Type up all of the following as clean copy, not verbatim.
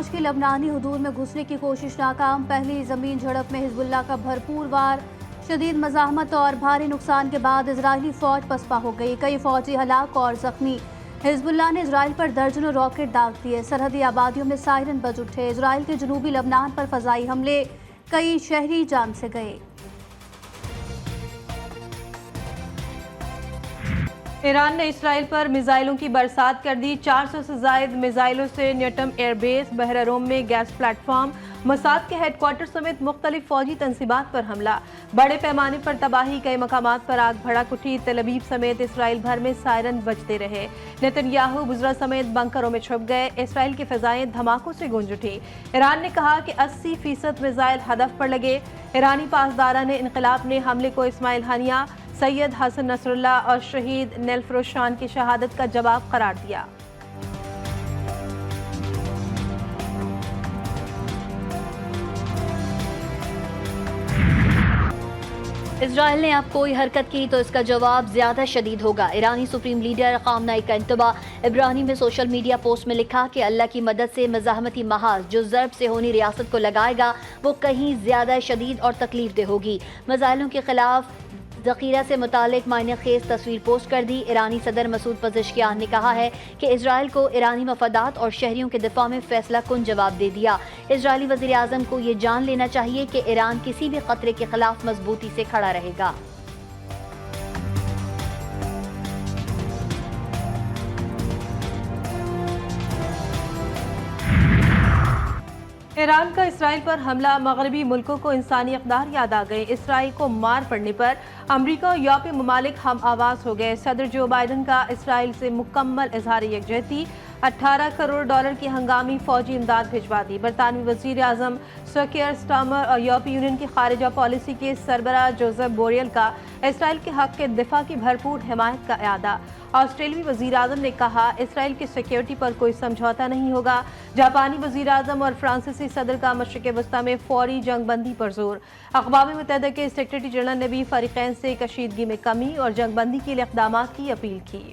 फौज की लबनानी हुदूद में घुसने की कोशिश नाकाम। पहली जमीन झड़प में हिजबुल्लाह का भरपूर वार। शदीद मज़ाहमत और भारी नुकसान के बाद इजरायली फौज पसपा हो गई। कई फौजी हलाक और जख्मी। हिजबुल्लाह ने इजराइल पर दर्जनों रॉकेट दाग दिए। सरहदी आबादियों में सायरन बज उठे। इजराइल के जनूबी लबनान पर फजाई हमले, कई शहरी जान से गए। ईरान ने इसराइल पर मिसाइलों की बरसात कर दी। 400 से जायद मिसाइलों से न्यूटम एयरबेस, बहर रोम में गैस प्लेटफॉर्म, मोसाद के हेडक्वार्टर समेत मुख्तलिफ फौजी तंसीबात पर हमला। बड़े पैमाने पर तबाही, कई मकामात पर आग भड़क उठी। तेल अवीव समेत इसराइल भर में सायरन बजते रहे। नेतन्याहू बुजरा समेत बंकरों में छुप गए। इसराइल की फिजाएं धमाकों से गूंज उठी। ईरान ने कहा कि 80% मिसाइल हदफ पर लगे। ईरानी पासदारा ने इनकलाब ने हमले को इस्माइल हानिया, सैयद हसन नसरुल्लाह और शहीद नेलफरोशान की शहादत का जवाब करार दिया। इजराइल ने अब कोई हरकत की तो इसका जवाब ज्यादा शदीद होगा। ईरानी सुप्रीम लीडर खामनाई का इंतबा। इब्रानी में सोशल मीडिया पोस्ट में लिखा कि अल्लाह की मदद से मज़ाहमती महाज जो ज़र्ब से होनी रियासत को लगाएगा वो कहीं ज्यादा शदीद और तकलीफ दे होगी। मिसाइलों के खिलाफ ज़ख़ीरा से मुतालिक मायने खेज तस्वीर पोस्ट कर दी। ईरानी सदर मसूद पज़ेश्कियान ने कहा है कि इजराइल को ईरानी मफादात और शहरियों के दिफा में फैसला कुन जवाब दे दिया। इजरायली वज़ीर आज़म को ये जान लेना चाहिए कि ईरान किसी भी खतरे के खिलाफ मजबूती से खड़ा रहेगा। ईरान का इसराइल पर हमला, मगरबी मुल्कों को इंसानी अक़दार याद आ गए। इसराइल को मार पड़ने पर अमरीका और यूरोपीय ममालिक हम आवाज़ हो गए। सदर जो बाइडन का इसराइल से मुकम्मल इजहार यकजहती। 18 करोड़ डॉलर की हंगामी फौजी इमदाद भिजवा दी। बरतानवी वज़ीर आज़म सर कियर स्टारमर और यूरोपीय यूनियन की खारिजा पॉलिसी के सरबराह जोसेफ बोरेल का इसराइल के हक के दिफा की भरपूर हिमायत का इआदा। ऑस्ट्रेलियाई वज़ीर आज़म ने कहा इसराइल की सिक्योरिटी पर कोई समझौता नहीं होगा। जापानी वज़ीर आज़म और फ्रांसीसी सदर का मशरिक़ वस्ता में फौरी जंग बंदी पर जोर। अक़वाम मुत्तहिदा के सेक्रेटरी जनरल ने भी फ़रीक़ैन से कशीदगी में कमी और जंग बंदी के लिए इक़दामात की अपील की।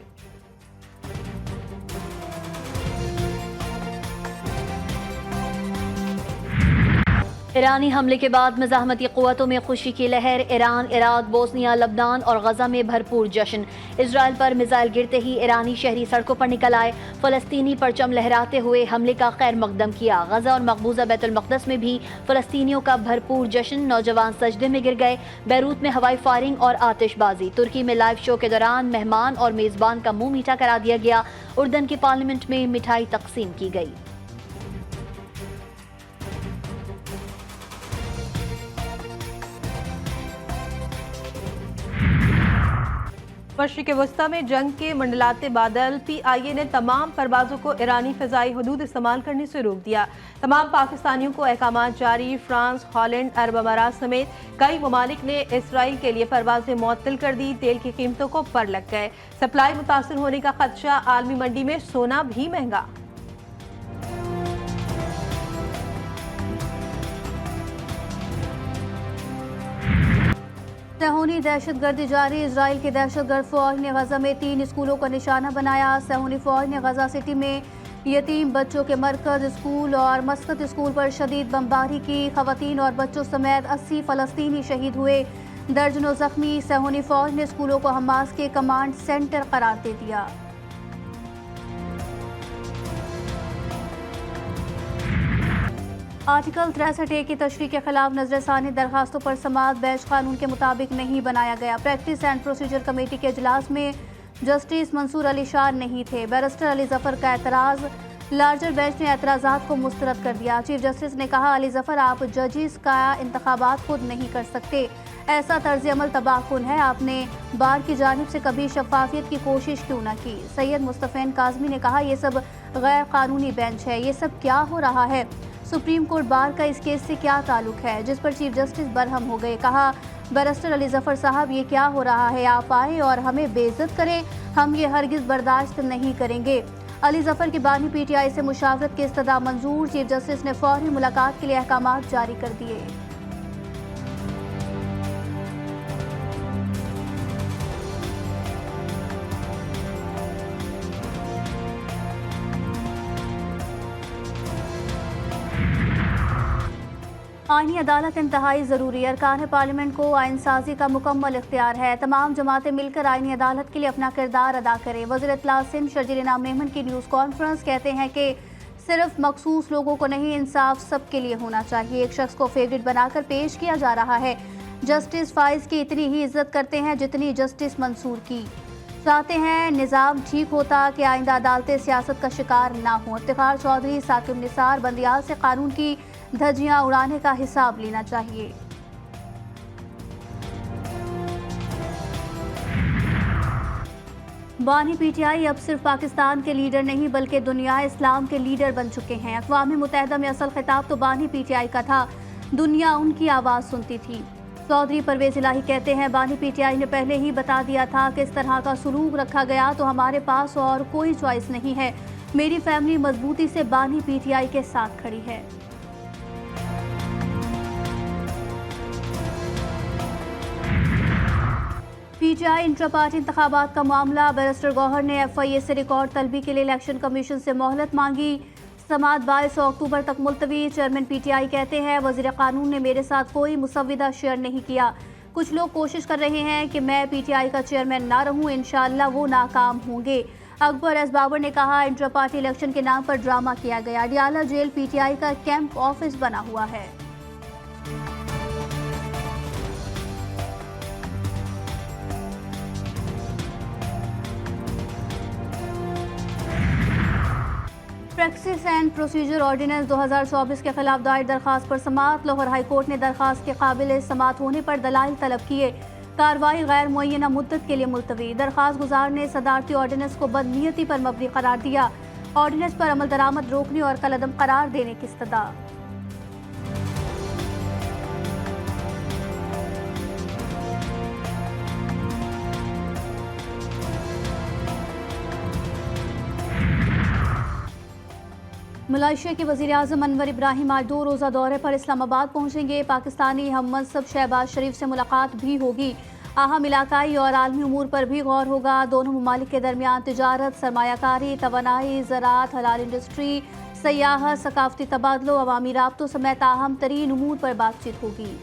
ईरानी हमले के बाद मज़ाहमती क़ुव्वतों में खुशी की लहर। ईरान, इराक, बोस्निया, लबनान और गज़ा में भरपूर जश्न। इजराइल पर मिसाइल गिरते ही ईरानी शहरी सड़कों पर निकल आए। फ़लस्तीनी परचम लहराते हुए हमले का खैर मकदम किया। गज़ा और मकबूजा बैतुल मक़दस में भी फ़लस्तीनियों का भरपूर जश्न। नौजवान सजदे में गिर गए। बैरूत में हवाई फायरिंग और आतिशबाजी। तुर्की में लाइव शो के दौरान मेहमान और मेज़बान का मुँह मीठा करा दिया गया। उर्दन की पार्लियामेंट में मिठाई तकसीम की गई। मशरिक़ वस्ता में जंग के मंडलाते बादल। PIA ने तमाम परवाज़ों को ईरानी फ़िज़ाई हदूद इस्तेमाल करने से रोक दिया। तमाम पाकिस्तानियों को अहकामात जारी। फ्रांस, हॉलैंड, अरब अमारात समेत कई ममालिक ने इसराइल के लिए परवाज़ें मुअत्तल कर दी। तेल की कीमतों को पर लग गए। सप्लाई मुतासर होने का खदशा। आलमी मंडी में सोना भी महंगा। सहूनी दहशतगर्दी जारी। इजराइल की दहशतगर्द फौज ने गजा में 3 स्कूलों का निशाना बनाया। सहूनी फौज ने गजा सिटी में यतीम बच्चों के मरकज, स्कूल और मस्कत स्कूल पर शदीद बमबारी की। खवातीन और बच्चों समेत 80 फ़लस्तीनी शहीद हुए, दर्जनों जख्मी। सहूनी फौज ने स्कूलों को हमास के कमांड सेंटर करार दे दिया। आर्टिकल 63A की तशरीह के खिलाफ नजरसानी दरखास्तों पर समाअत बैच कानून के मुताबिक नहीं बनाया गया। प्रैक्टिस एंड प्रोसीजर कमेटी के इजलास में जस्टिस मंसूर अली शाह नहीं थे। बैरिस्टर अली जफर का एतराज़। लार्जर बेंच ने एतराज़ात को मुस्तरद कर दिया। चीफ जस्टिस ने कहा अली जफर आप जजेस का इंतखाबात खुद नहीं कर सकते। ऐसा तर्ज अमल तबाहकुन है। आपने बार की जानिब से कभी शफाफियत की कोशिश क्यों न की। सैयद मुस्तफ़ैन काज़मी ने कहा यह सब गैर कानूनी बेंच है। ये सब क्या हो रहा है। सुप्रीम कोर्ट बार का इस केस से क्या ताल्लुक है, जिस पर चीफ जस्टिस बरहम हो गए। कहा बैरिस्टर अली जफर साहब ये क्या हो रहा है। आप आए और हमें बेइज्जत करें, हम ये हरगिज़ बर्दाश्त नहीं करेंगे। अली जफर की बानी PTI से मुशावरत की इस्तदा मंजूर। चीफ जस्टिस ने फौरी मुलाकात के लिए अहकामात जारी कर दिए। आईनी अदालत इंतहाई ज़रूरी। अरकान पार्लियामेंट को आइन साजी का मुकम्मल इख्तियार है। तमाम जमातें मिलकर आईनी अदालत के लिए अपना किरदार अदा करें। वज़ीर इत्तला सिंध शर्जील इनाम मेमन की न्यूज़ कॉन्फ्रेंस कहते हैं कि सिर्फ मखसूस लोगों को नहीं, इंसाफ सबके लिए होना चाहिए। एक शख्स को फेवरेट बनाकर पेश किया जा रहा है। जस्टिस फाइज की इतनी ही इज्जत करते हैं जितनी जस्टिस मंसूर की। चाहते हैं निज़ाम ठीक होता कि आइंदा अदालतें सियासत का शिकार ना हों। इफ्तिखार चौधरी, साकिब निसार, बंदियाल से कानून की धज्जियां उड़ाने का हिसाब लेना चाहिए। बानी पीटीआई अब सिर्फ पाकिस्तान के लीडर नहीं बल्कि दुनिया इस्लाम के लीडर बन चुके हैं। अक़वाम मुत्तहिदा में असल खिताब तो बानी पीटीआई का था, दुनिया उनकी आवाज़ सुनती थी। चौधरी परवेज़ इलाही कहते हैं, बानी पीटीआई ने पहले ही बता दिया था कि इस तरह का सलूक रखा गया तो हमारे पास और कोई चॉइस नहीं है। मेरी फैमिली मजबूती से बानी पीटीआई के साथ खड़ी है। पीटीआई इंट्रा पार्टी इंतखाबात का मामला, बैरिस्टर गौहर ने FIA से रिकॉर्ड तलबी के लिए इलेक्शन कमीशन से मोहलत मांगी। समात 22 अक्टूबर तक मुलतवी। चेयरमैन पीटीआई कहते हैं, वज़ीर कानून ने मेरे साथ कोई मुसव्विदा शेयर नहीं किया। कुछ लोग कोशिश कर रहे हैं कि मैं पीटीआई का चेयरमैन ना रहूं, इंशाअल्लाह वो नाकाम होंगे। अकबर एस बाबर ने कहा, इंट्रा पार्टी इलेक्शन के नाम पर ड्रामा किया गया। अडियाला जेल पीटीआई का कैंप ऑफिस बना हुआ है। प्रैक्टिस एंड प्रोसीजर ऑर्डिनेंस 2024 के खिलाफ दायर दरखास्त पर समात। लाहौर हाई कोर्ट ने दरखास्त के काबिल समात होने पर दलाइल तलब किए। कार्रवाई गैर मुअय्यना मुद्दत के लिए मुलतवी। दरखास्त गुजार ने सदारती ऑर्डिनेंस को बदनीयती पर मबनी करार दिया। ऑर्डिनेंस पर अमल दरामद रोकने और कलअदम करार देने की इस्तदा। मलेशिया के वज़ीर आज़म अनवर इब्राहिम आज 2 रोज़ा दौरे पर इस्लामाबाद पहुंचेंगे। पाकिस्तानी हम मनसब शहबाज शरीफ से मुलाकात भी होगी। अहम इलाकाई और आलमी उमूर पर भी गौर होगा। दोनों ममालिक के दरमियान तिजारत, सरमायाकारी, तवानाई, ज़राअत, हलाल इंडस्ट्री, सयाहत, सकाफती तबादलों, अवामी राब्तों समेत अहम तरीन उमूर पर बातचीत होगी।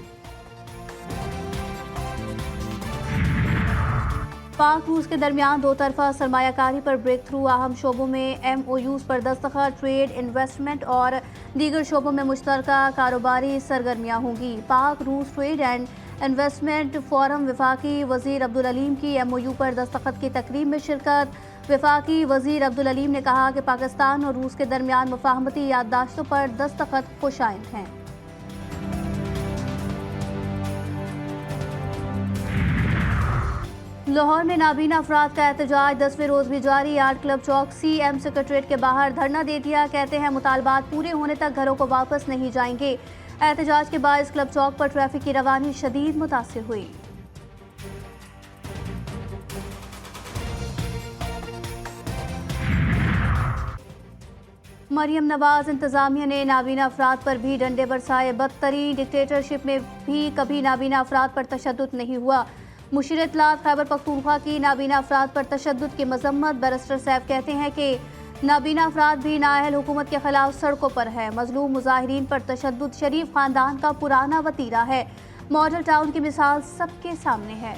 पाक रूस के दरमियान दो तरफा सरमायाकारी पर ब्रेक थ्रू। अहम शोबों में MOUs पर दस्तखत, ट्रेड, इन्वेस्टमेंट और दीगर शोबों में मुश्तरका कारोबारी सरगर्मियाँ होंगी। पाक रूस ट्रेड एंड इन्वेस्टमेंट फोरम वफाकी वज़ीर अब्दुल अलीम की MOU पर दस्तखत की तकरीब में शिरकत। वफाकी वज़ीर अब्दुल अलीम ने कहा कि पाकिस्तान और रूस के दरमियान मुफाहमती याददाश्तों पर दस्तखत खुशाइंद हैं। लाहौर में नाबीना अफराद का एहतजाज 10वें रोज़ भी जारी। आर्ट क्लब चौक CM सेक्रेटरीट के बाहर धरना दे दिया। कहते हैं मुतालबात पूरे होने तक घरों को वापस नहीं जाएंगे। एहतजाज के बाद क्लब चौक पर ट्रैफिक की रवानी शदीद मुतासिर हुई। मरियम नवाज इंतजामिया ने नाबीना अफराद पर भी डंडे बरसाए। बदतरीन डिक्टेटरशिप में भी कभी नाबीना अफराद पर तशद्दुद नहीं हुआ। मुशीर इत्तलात खैबर पख्तूनख्वा की नाबीना अफराद पर तशद्दुद की मजम्मत। बैरिस्टर सैफ कहते हैं कि नाबीना अफराद भी नाअहल हुकूमत के खिलाफ सड़कों पर है। मजलूम मुजाहिरीन पर तशद्दुद शरीफ खानदान का पुराना वतीरा है। मॉडल टाउन की मिसाल सबके सामने है।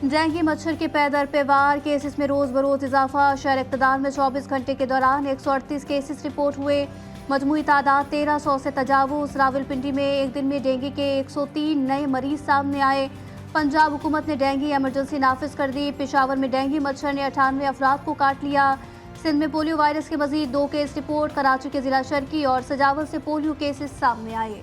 डेंगू मच्छर के पैदर पे वार। केसेस में रोज़ बरोज़ इजाफा। शहर इक़्तिदार में 24 घंटे के दौरान 138 केसेस रिपोर्ट हुए। मजमूई तादाद 1300 से तजावुज़। रावलपिंडी में एक दिन में डेंगू के 103 नए मरीज सामने आए। पंजाब हुकूमत ने डेंगू एमरजेंसी नाफिज कर दी। पेशावर में डेंगू मच्छर ने 98 अफराद को काट लिया। सिंध में पोलियो वायरस के मजीद 2 केस रिपोर्ट। कराची के जिला शर्की और सजावल से पोलियो केसेस सामने आए।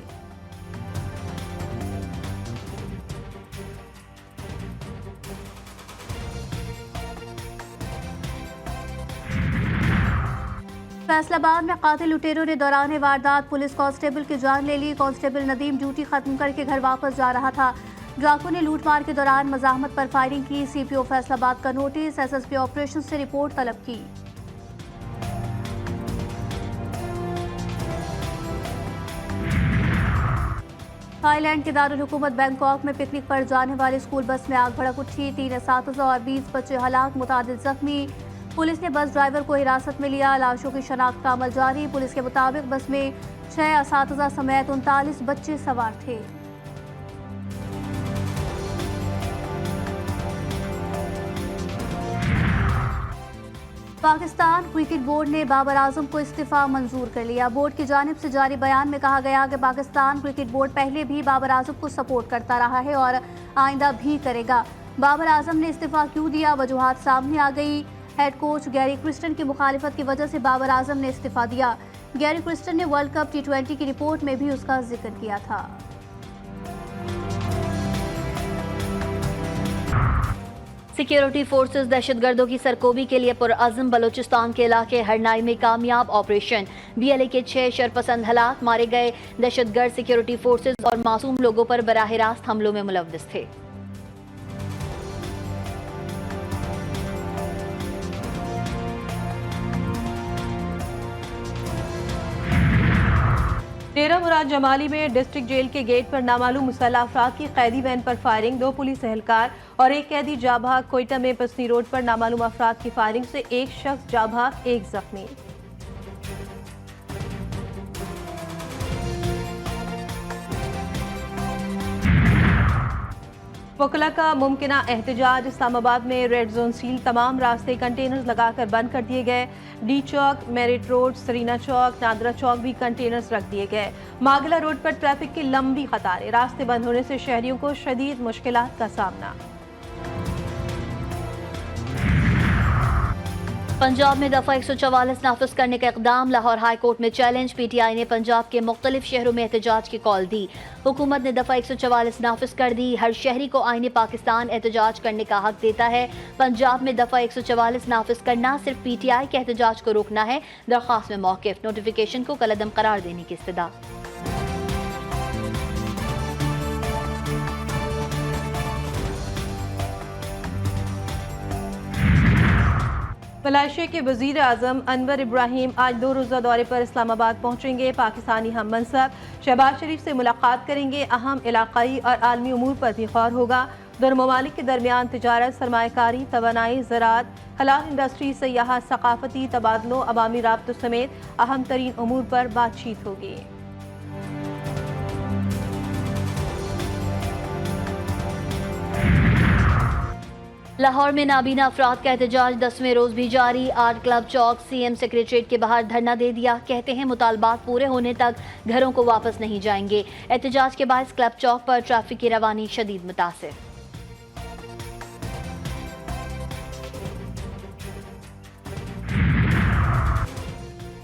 फैसलाबाद में कातिल लुटेरों ने दौरान वारदात पुलिस कांस्टेबल की जान ले ली। कांस्टेबल नदीम ड्यूटी खत्म करके घर वापस जा रहा था। डाकुओं ने लूटमार के दौरान मजाहमत पर फायरिंग की। CPO फैसलाबाद का नोटिस। SSP ऑपरेशन से रिपोर्ट तलब की। थाईलैंड के दारुल हुकूमत बैंकॉक में पिकनिक पर जाने वाली स्कूल बस में आग भड़क उठी। 3 असातिज़ा और 20 बच्चे हलाक, मुतादिद जख्मी। पुलिस ने बस ड्राइवर को हिरासत में लिया। लाशों की शनाख्त का अमल जारी। पुलिस के मुताबिक बस में 6 असातिज़ा समेत 39 बच्चे सवार थे। पाकिस्तान क्रिकेट बोर्ड ने बाबर आजम को इस्तीफा मंजूर कर लिया। बोर्ड की जानिब से जारी बयान में कहा गया कि पाकिस्तान क्रिकेट बोर्ड पहले भी बाबर आजम को सपोर्ट करता रहा है और आइंदा भी करेगा। बाबर आजम ने इस्तीफा क्यों दिया, वजूहात सामने आ गई। हेड कोच गैरी क्रिस्टन की मुखालिफत की वजह से बाबर आजम ने इस्तीफा दिया। गैरी क्रिस्टन ने वर्ल्ड कप T20 की रिपोर्ट में भी उसका जिक्र किया था। सिक्योरिटी फोर्सेस दहशतगर्दों की सरकोबी के लिए पुरअज़म। बलोचिस्तान के इलाके हरनाई में कामयाब ऑपरेशन। BLA के 6 शरपसंद हलाक, मारे गए दहशतगर्द सिक्योरिटी फोर्सेस और मासूम लोगों पर बराह रास्त हमलों में मुलव्विस थे। डेरा मुराद जमाली में डिस्ट्रिक्ट जेल के गेट पर नामालूम मुसल्लह अफराद की कैदी वैन पर फायरिंग। 2 पुलिस एहलकार और 1 कैदी जा भाग। कोयटा में पसनी रोड पर नामालूम अफराद की फायरिंग से 1 शख्स जा भाग, 1 जख्मी। वकला का मुमकिना एहतजाज। इस्लामाबाद में रेड जोन सील, तमाम रास्ते कंटेनर्स लगाकर बंद कर दिए गए। डी चौक, मेरिट रोड, सरीना चौक, नादरा चौक भी कंटेनर्स रख दिए गए। मागला रोड पर ट्रैफिक की लंबी कतारें। रास्ते बंद होने से शहरियों को शदीद मुश्किलात का सामना। पंजाब में दफा 144 नाफिज करने का इकदाम। लाहौर हाई कोर्ट में चैलेंज। PTI ने पंजाब के मुख्तलिफ शहरों में एहतजाज की कॉल दी। हुकूमत ने दफा 144 नाफिज कर दी। हर शहरी को आईने पाकिस्तान एहतजाज करने का हक देता है। पंजाब में दफा 144 नाफिज करना सिर्फ PTI के एहतजाज को रोकना है। दरख्वास्त में मौक़िफ़। नोटिफिकेशन को कलअदम करार देने की इस्तदा। मलेशिया के वज़ीर आज़म अनवर इब्राहिम आज 2 रोज़ा दौरे पर इस्लामाबाद पहुंचेंगे। पाकिस्तानी हम मनसब शहबाज शरीफ से मुलाकात करेंगे। अहम इलाक़ाई और आलमी उमूर पर भी गौर होगा। दोनों ममालिक के दरमियान तिजारत, सरमायाकारी, तवानाई, ज़राअत, हलाल इंडस्ट्री, सयाहत, सकाफती तबादलों, अवामी राब्तों समेत अहम तरीन उमूर पर बातचीत होगी। लाहौर में नाबीना अफराद का एहतजाज 10वें रोज भी जारी। आर्ट क्लब चौक CM सेक्रेटरीट के बाहर धरना दे दिया। कहते हैं मुतालबात पूरे होने तक घरों को वापस नहीं जाएंगे। एहतजाज के बाद क्लब चौक पर ट्रैफिक की रवानी शदीद मुतासिर।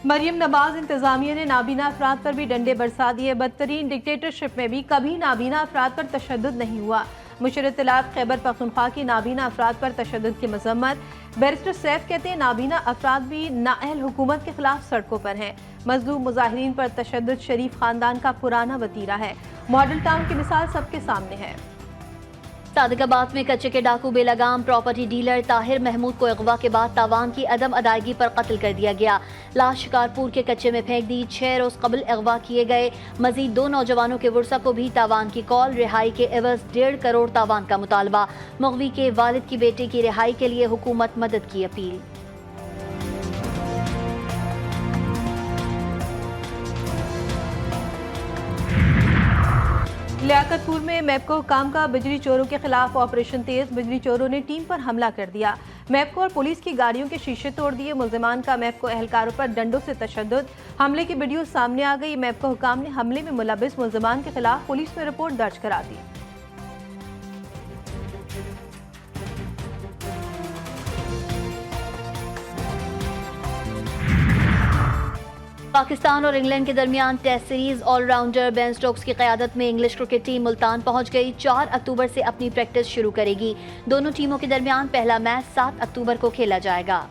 मरियम नवाज इंतजामिया ने नाबीना अफराद पर भी डंडे बरसा दिए। बदतरीन डिक्टेटरशिप में भी कभी नाबीना अफराद पर तशद्दुद नहीं हुआ। मुशीर इत्तलात खैबर पख्तूनख्वा की नाबीना अफराद पर तशद्दुद की मजम्मत। बैरिस्टर सैफ कहते हैं नाबीना अफराद भी नाअहल हुकूमत के खिलाफ सड़कों पर हैं। मजलूम मुजाहिरीन पर तशद्दुद शरीफ खानदान का पुराना वतीरा है। मॉडल टाउन की मिसाल सबके सामने है। सादिकाबाद में कच्चे के डाकू बेलगाम प्रॉपर्टी डीलर ताहिर महमूद को अगवा के बाद तावान की अदम अदायगी पर कत्ल कर दिया गया। लाश शिकारपुर के कच्चे में फेंक दी। 6 रोज कबल अगवा किए गए। मजीद 2 नौजवानों के वर्सा को भी तावान की कॉल। रिहाई के एवज 1.5 करोड़ तावान का मुतालबा। मगवी के वालिद की बेटे की रिहाई के लिए हुकूमत मदद की अपील। लियाकतपुर में मैपको हुकाम का बिजली चोरों के खिलाफ ऑपरेशन तेज। बिजली चोरों ने टीम पर हमला कर दिया। मैपको और पुलिस की गाड़ियों के शीशे तोड़ दिए। मुल्जिमान का मैपको एहलकारों पर डंडों से तशद्दुद। हमले की वीडियो सामने आ गई। मैपको हुकाम ने हमले में मुलविस मुल्जिमान के खिलाफ पुलिस में रिपोर्ट दर्ज करा दी। पाकिस्तान और इंग्लैंड के दरमियान test series all-rounder Ben Stokes की क़यादत में इंग्लिश क्रिकेट टीम मुल्तान पहुंच गई। 4 अक्टूबर से अपनी प्रैक्टिस शुरू करेगी। दोनों टीमों के दरमियान पहला मैच 7 अक्टूबर को खेला जाएगा।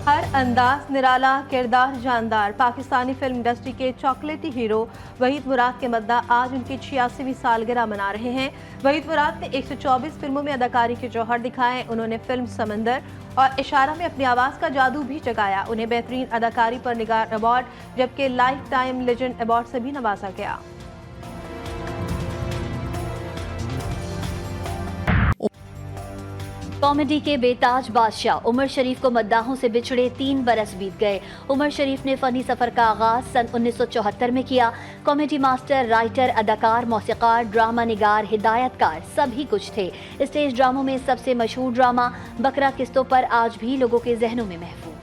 हर अंदाज निराला, किरदार जानदार। पाकिस्तानी फिल्म इंडस्ट्री के चॉकलेटी हीरो वहीद मुराद के मद्दा आज उनकी 86वीं सालगिरह मना रहे हैं। वहीद मुराद ने 124 फिल्मों में अदाकारी के जौहर दिखाए। उन्होंने फिल्म समंदर और इशारा में अपनी आवाज़ का जादू भी जगाया। उन्हें बेहतरीन अदाकारी पर निगार अवार्ड जबकि लाइफ टाइम लेजेंड अवार्ड से भी नवाजा गया। कॉमेडी के बेताज बादशाह उमर शरीफ को मद्दाहों से बिछड़े 3 बरस बीत गए। उमर शरीफ ने फनी सफर का आगाज सन 1974 में किया। कॉमेडी मास्टर, राइटर, अदाकार, मौसीकार, ड्रामा निगार, हिदायतकार सभी कुछ थे। स्टेज ड्रामों में सबसे मशहूर ड्रामा बकरा किस्तों पर आज भी लोगों के जहनों में महफूज।